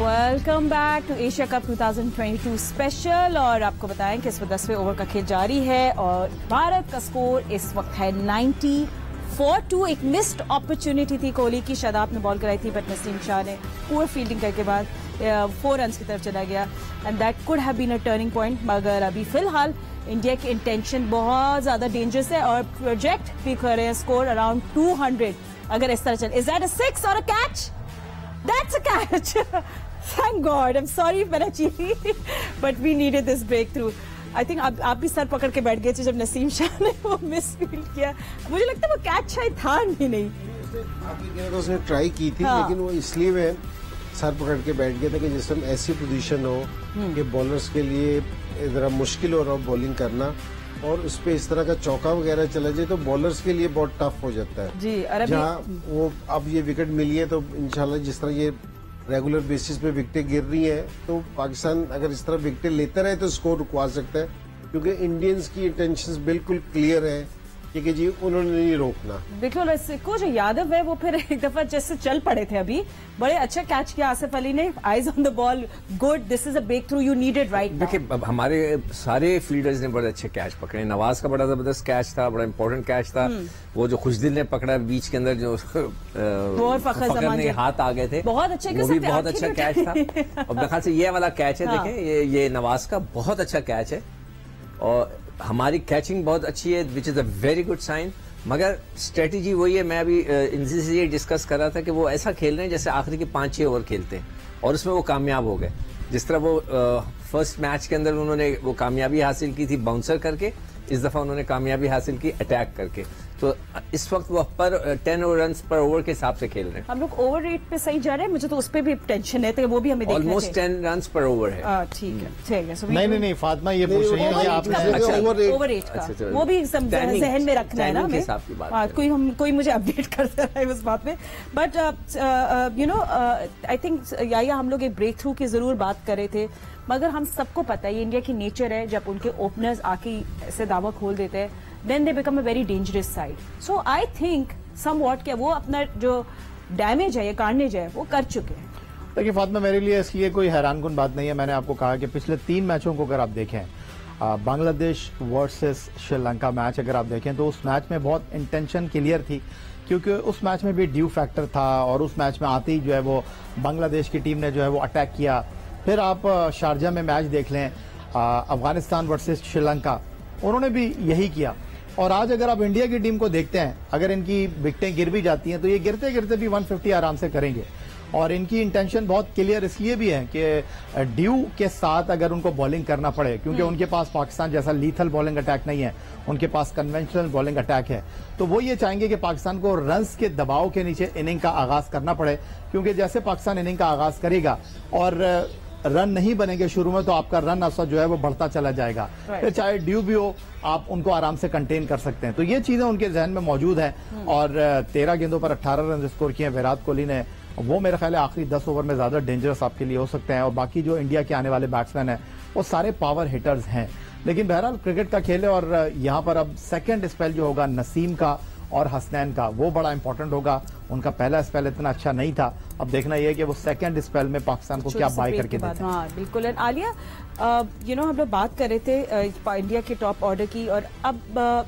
Welcome back to Asia cup 2022 special. और आपको बताएं कि इस वक्त 10वें ओवर का खेल जारी है और भारत का स्कोर इस वक्त है 94-2। एक मिस्ड अपॉर्चुनिटी थी कोहली की, शायद आपने बॉल कराई थी, बट नसीम शाह ने पूरा फील्डिंग करके बाद 4 रन की तरफ चला गया and that could have been a turning point. मगर अभी फिलहाल इंडिया की इंटेंशन बहुत ज्यादा डेंजरस है और प्रोजेक्ट भी कर रहे हैं स्कोर अराउंड 200 अगर इस तरह चले। इज दैट अ 6 और a catch? That's a catch. Thank God. I'm sorry Parachi, but we needed this breakthrough. I think आप भी सर पकड़ के बैठ गए थे जब नसीम शाह ने वो मिस फील्ड किया। मुझे लगता है वो कैच शायद था ही नहीं। तो उसने ट्राई की थी, लेकिन वो इसलिए मैं सर पकड़ के बैठ गया था कि जिस समय ऐसी पोजीशन हो कि बॉलर्स के लिए जरा मुश्किल हो रहा हो बॉलिंग करना और उस पे इस तरह का चौका वगैरह चला जाए तो बॉलर्स के लिए बहुत टफ हो जाता है जी। जहाँ वो अब ये विकेट मिली है तो इंशाल्लाह जिस तरह ये रेगुलर बेसिस पे विकेटें गिर रही हैं तो पाकिस्तान अगर इस तरह विकेटें लेता रहे तो स्कोर रुकवा सकता है, क्योंकि इंडियंस की इंटेंशंस बिल्कुल क्लियर है कि जी उन्होंने नहीं रोकना। बिल्कुल। इसको जो यादव है वो फिर एक दफा जैसे चल पड़े थे, अभी बड़े अच्छा कैच किया आसिफ अली ने, eyes on the ball, good, this is a breakthrough you needed right. देखिए हमारे सारे फील्डर्स ने बड़े अच्छे कैच पकड़े। नवाज का बड़ा जबरदस्त कैच था, बड़ा इंपॉर्टेंट कैच था। वो जो खुशदिल ने पकड़ा बीच के अंदर जो फखर ने हाथ आ गए थे, बहुत अच्छे, वो भी बहुत अच्छा कैच था। और मेरे ख्याल से ये वाला कैच है, देखें ये नवाज का बहुत अच्छा कैच है और हमारी कैचिंग बहुत अच्छी है, which is a very good sign. मगर स्ट्रेटेजी वही है, मैं अभी इनसे से ये डिस्कस कर रहा था कि वो ऐसा खेल रहे हैं जैसे आखिरी के 5-6 ओवर खेलते हैं और उसमें वो कामयाब हो गए। जिस तरह वो फर्स्ट मैच के अंदर उन्होंने वो कामयाबी हासिल की थी बाउंसर करके, इस दफा उन्होंने कामयाबी हासिल की अटैक करके। तो इस वक्त वो पर 10 रन पर ओवर के हिसाब से खेल रहे हैं। हम लोग ओवर रेट पे सही जा रहे हैं, मुझे तो उस पे भी टेंशन है, तो वो भी हमें देखना है। ऑलमोस्ट 10 रन पर ओवर है। ठीक है, ठीक है। नहीं फातिमा ये पूछ रही है आपने ओवर रेट का वो भी जहन में रखना है ना हमें। कोई मुझे अपडेट करता रहा है उस बात में। But you know I think या हम लोग एक ब्रेक थ्रू की जरूर बात कर रहे थे, मगर हम सबको पता है ये इंडिया की नेचर है, जब उनके ओपनर्स आके ऐसे दावा खोल देते हैं then they become a very dangerous side. So I think somewhat क्या वो अपना जो डैमेज है या कार्नेज है वो कर चुके हैं। देखिए फातिमा, मेरे लिए इसकी ये कोई हैरानकुन बात नहीं है। मैंने आपको कहा कि पिछले 3 मैचों को अगर आप देखें, बांग्लादेश वर्सेस श्रीलंका मैच अगर आप देखें तो उस मैच में बहुत इंटेंशन क्लियर थी, क्योंकि उस मैच में भी ड्यू फैक्टर था और उस मैच में आते ही जो है वो बांग्लादेश की टीम ने जो है वो अटैक किया। फिर आप शारजा में मैच देख लें, अफगानिस्तान वर्सेस श्रीलंका, उन्होंने भी यही किया। और आज अगर आप इंडिया की टीम को देखते हैं, अगर इनकी विकेटें गिर भी जाती हैं तो ये गिरते गिरते भी 150 आराम से करेंगे। और इनकी इंटेंशन बहुत क्लियर इसलिए भी है कि ड्यू के साथ अगर उनको बॉलिंग करना पड़े, क्योंकि उनके पास पाकिस्तान जैसा लीथल बॉलिंग अटैक नहीं है, उनके पास कन्वेंशनल बॉलिंग अटैक है। तो वो ये चाहेंगे कि पाकिस्तान को रन्स के दबाव के नीचे इनिंग का आगाज करना पड़े, क्योंकि जैसे पाकिस्तान इनिंग का आगाज करेगा और रन नहीं बनेंगे शुरू में तो आपका रन औसत जो है वो बढ़ता चला जाएगा। फिर चाहे ड्यू भी हो, आप उनको आराम से कंटेन कर सकते हैं। तो ये चीजें उनके जहन में मौजूद है। और 13 गेंदों पर 18 रन स्कोर किए विराट कोहली ने, वो मेरे ख्याल है आखिरी 10 ओवर में ज्यादा डेंजरस आपके लिए हो सकते हैं। और बाकी जो इंडिया के आने वाले बैट्समैन हैं वो सारे पावर हिटर्स हैं। लेकिन बहरहाल क्रिकेट का खेल है और यहाँ पर अब सेकेंड स्पेल जो होगा नसीम का और हसनैन का, वो बड़ा इंपॉर्टेंट होगा। उनका पहला स्पेल इतना अच्छा नहीं था, अब देखना यह है कि वो सेकंड स्पेल में पाकिस्तान को क्या बाय करके देते हैं। हाँ बिल्कुल। आलिया, यू नो हम लोग बात कर रहे थे इंडिया के टॉप ऑर्डर की, और अब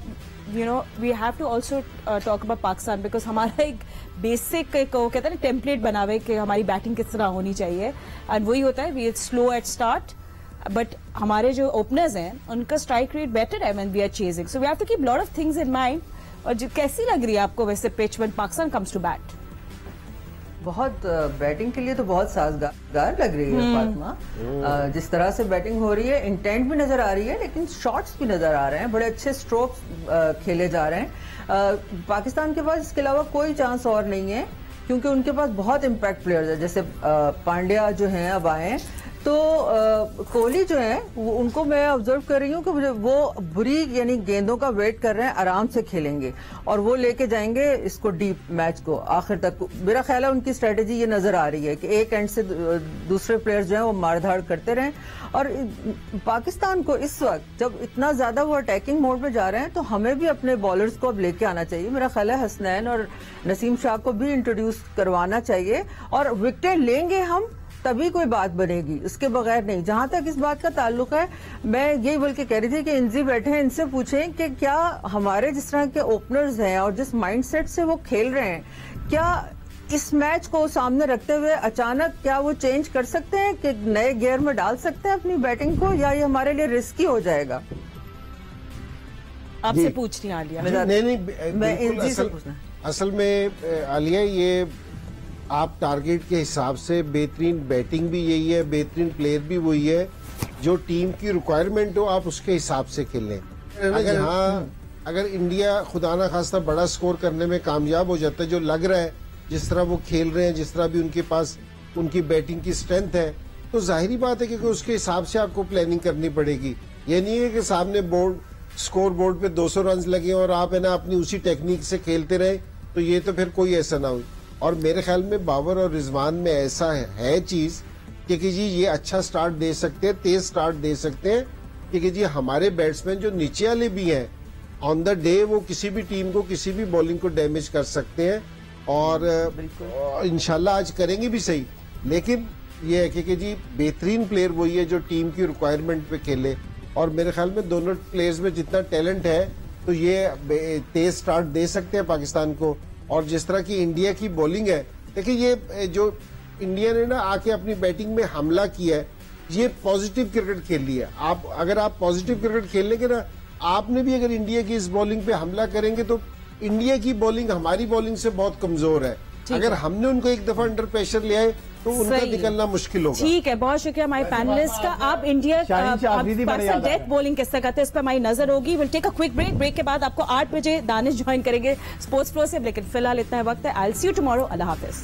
you know we have to also talk about Pakistan, because हमारा एक बेसिक वो कहते हैं ना टेम्पलेट बना हुआ है कि हमारी बैटिंग किस तरह होनी चाहिए, एंड वही होता है we slow at start, but हमारे जो ओपनर्स हैं उनका स्ट्राइक रेट बेटर है when we are chasing, so we have to keep lot of things in mind. और जो कैसी लग रही है आपको वैसे pitch when Pakistan comes to bat? बहुत बैटिंग के लिए तो बहुत साजगार लग रही है फातिमा। जिस तरह से बैटिंग हो रही है, इंटेंट भी नजर आ रही है, लेकिन शॉट्स भी नजर आ रहे हैं, बड़े अच्छे स्ट्रोक्स खेले जा रहे हैं। पाकिस्तान के पास इसके अलावा कोई चांस और नहीं है, क्योंकि उनके पास बहुत इम्पैक्ट प्लेयर्स है। जैसे पांड्या जो हैं अब आए, तो कोहली जो है उनको मैं ऑब्जर्व कर रही हूँ कि वो बुरी यानी गेंदों का वेट कर रहे हैं, आराम से खेलेंगे और वो लेके जाएंगे इसको डीप मैच को आखिर तक। मेरा ख्याल है उनकी स्ट्रेटेजी ये नजर आ रही है कि एक एंड से दूसरे प्लेयर्स जो हैं वो मारधाड़ करते रहें। और पाकिस्तान को इस वक्त जब इतना ज्यादा वो अटैकिंग मोड में जा रहे हैं, तो हमें भी अपने बॉलर्स को अब लेके आना चाहिए। मेरा ख्याल है हसनैन और नसीम शाह को भी इंट्रोड्यूस करवाना चाहिए और विकेटें लेंगे हम तभी कोई बात बनेगी, उसके बगैर नहीं। जहां तक इस बात का ताल्लुक है, मैं यही बोल के कह रही थी कि इंजी बैठे हैं, इनसे पूछें कि क्या हमारे जिस तरह के ओपनर्स हैं और जिस माइंडसेट से वो खेल रहे हैं, क्या इस मैच को सामने रखते हुए अचानक क्या वो चेंज कर सकते हैं कि नए गियर में डाल सकते हैं अपनी बैटिंग को, या ये हमारे लिए रिस्की हो जाएगा? आपसे पूछ रही आलिया। नहीं, असल में आलिया, ये आप टारगेट के हिसाब से बेहतरीन बैटिंग भी यही है, बेहतरीन प्लेयर भी वही है, जो टीम की रिक्वायरमेंट हो आप उसके हिसाब से खेलें। अगर इंडिया खुदा ना खास्ता बड़ा स्कोर करने में कामयाब हो जाता है, जो लग रहा है जिस तरह वो खेल रहे हैं, जिस तरह भी उनके पास उनकी बैटिंग की स्ट्रेंथ है, तो जाहिर बात है कि उसके हिसाब से आपको प्लानिंग करनी पड़ेगी। ये नहीं है कि सामने स्कोर बोर्ड पे 200 रन लगे और आप है ना अपनी उसी टेक्निक से खेलते रहे, तो ये तो फिर कोई ऐसा ना हो। और मेरे ख्याल में बाबर और रिजवान में ऐसा है चीज कि जी ये अच्छा स्टार्ट दे सकते हैं, तेज स्टार्ट दे सकते हैं, कि जी हमारे बैट्समैन जो नीचे वाले भी हैं, ऑन द डे वो किसी भी टीम को, किसी भी बॉलिंग को डैमेज कर सकते हैं, और इंशाल्लाह आज करेंगे भी सही। लेकिन ये है कि जी बेहतरीन प्लेयर वही है जो टीम की रिक्वायरमेंट पे खेले, और मेरे ख्याल में दोनों प्लेयर्स में जितना टैलेंट है तो ये तेज स्टार्ट दे सकते हैं पाकिस्तान को। और जिस तरह की इंडिया की बॉलिंग है, देखिए ये जो इंडिया ने ना आके अपनी बैटिंग में हमला किया है, ये पॉजिटिव क्रिकेट खेल लिया है। अगर आप पॉजिटिव क्रिकेट खेल लेंगे ना, आपने भी अगर इंडिया की इस बॉलिंग पे हमला करेंगे, तो इंडिया की बॉलिंग हमारी बॉलिंग से बहुत कमजोर है। अगर हमने उनको एक दफा अंडर प्रेशर लिया है तो उनका निकलना मुश्किल होगा। ठीक है, बहुत शुक्रिया हमारे पैनलिस्ट का। आप इंडिया डेथ बॉलिंग किस तरह करते हैं, इस पर हमारी नजर होगी। Will take a quick break के बाद आपको 8 बजे दानिश ज्वाइन करेंगे स्पोर्ट्स फ्लो से, लेकिन फिलहाल इतना वक्त है। I will see you tomorrow. अल्लाह हाफिज।